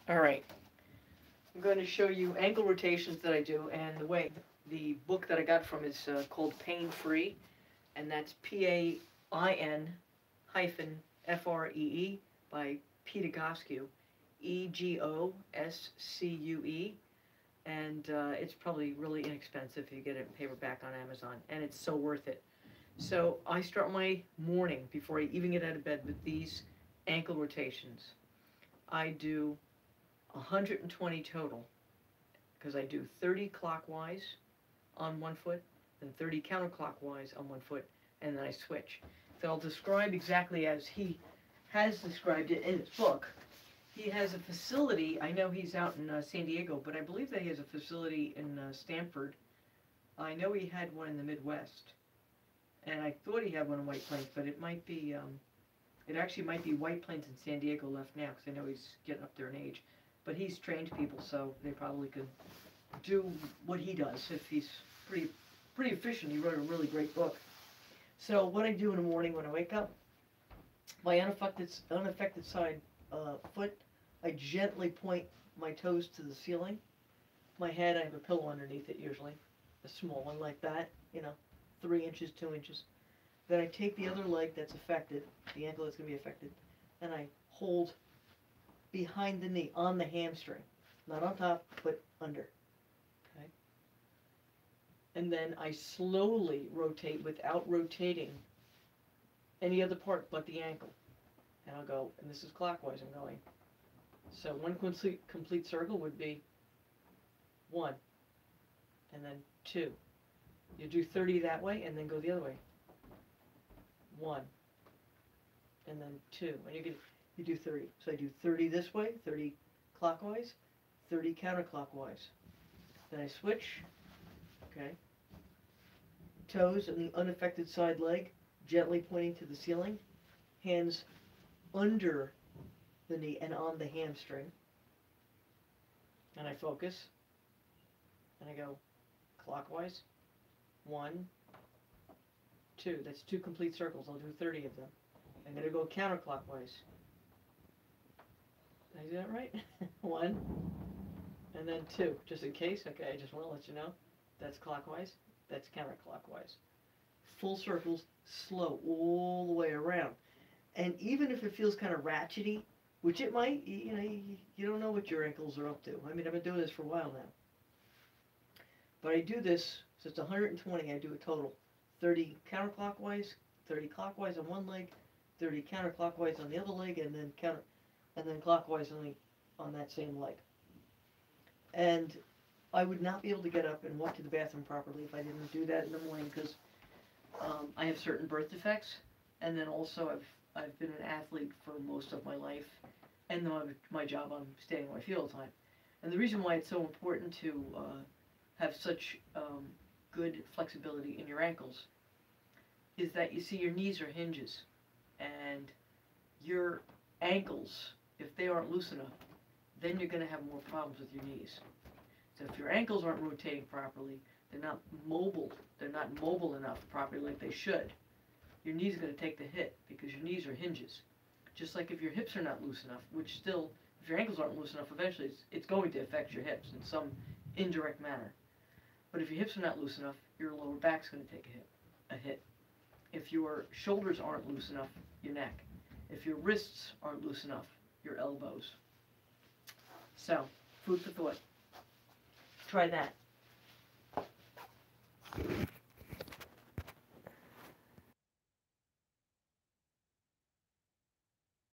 All right. I'm going to show you ankle rotations that I do, and the book that I got from is called Pain Free, and that's PAIN hyphen FREE by Pedagoscue, EGOSCUE, and it's probably really inexpensive if you get it in paperback on Amazon, and it's so worth it. So I start my morning before I even get out of bed with these ankle rotations. I do 120 total because I do 30 clockwise on one foot and 30 counterclockwise on one foot, and then I switch. So I'll describe exactly as he has described it in his book. He has a facility, I know he's out in San Diego, but I believe that he has a facility in Stanford. I know he had one in the Midwest, and I thought he had one in White Plains, but it might be, it actually might be White Plains and San Diego left now, because I know he's getting up there in age. But he's trained people, so they probably could do what he does if he's pretty efficient. He wrote a really great book. So what I do in the morning when I wake up, my unaffected side foot, I gently point my toes to the ceiling. My head, I have a pillow underneath it usually, a small one like that, 3 inches, 2 inches. Then I take the other leg that's affected, the ankle that's going to be affected, and I hold behind the knee, on the hamstring. Not on top, but under. Okay? And then I slowly rotate without rotating any other part but the ankle. And I'll go, and this is clockwise I'm going. So one complete circle would be 1, and then 2. You do 30 that way, and then go the other way. 1, and then 2. And you do 30. So I do 30 this way, 30 clockwise, 30 counterclockwise. Then I switch, okay. Toes on the unaffected side leg, gently pointing to the ceiling. Hands under the knee and on the hamstring. And I focus. And I go clockwise. 1, 2. That's 2 complete circles. I'll do 30 of them. I'm going to go counterclockwise. Did I do that right? 1, and then 2, just in case. Okay, I just want to let you know. That's clockwise, that's counterclockwise. Full circles, slow, all the way around. And even if it feels kind of ratchety, which it might, you don't know what your ankles are up to. I mean, I've been doing this for a while now. But I do this, so it's 120, I do a total. 30 counterclockwise, 30 clockwise on one leg, 30 counterclockwise on the other leg, and then clockwise on that same leg. And I would not be able to get up and walk to the bathroom properly if I didn't do that in the morning, because I have certain birth defects, and then also I've been an athlete for most of my life, and then my job, I'm staying on my feet all the time. And the reason why it's so important to have such good flexibility in your ankles is that, you see, your knees are hinges, and your ankles, if they aren't loose enough, then you're going to have more problems with your knees. So if your ankles aren't rotating properly, they're not mobile enough properly like they should, your knees are going to take the hit, because your knees are hinges. Just like if your hips are not loose enough, which still, if your ankles aren't loose enough, eventually it's going to affect your hips in some indirect manner. But if your hips are not loose enough, your lower back's going to take a hit. If your shoulders aren't loose enough, your neck. If your wrists aren't loose enough, your elbows. So, food for thought. Try that.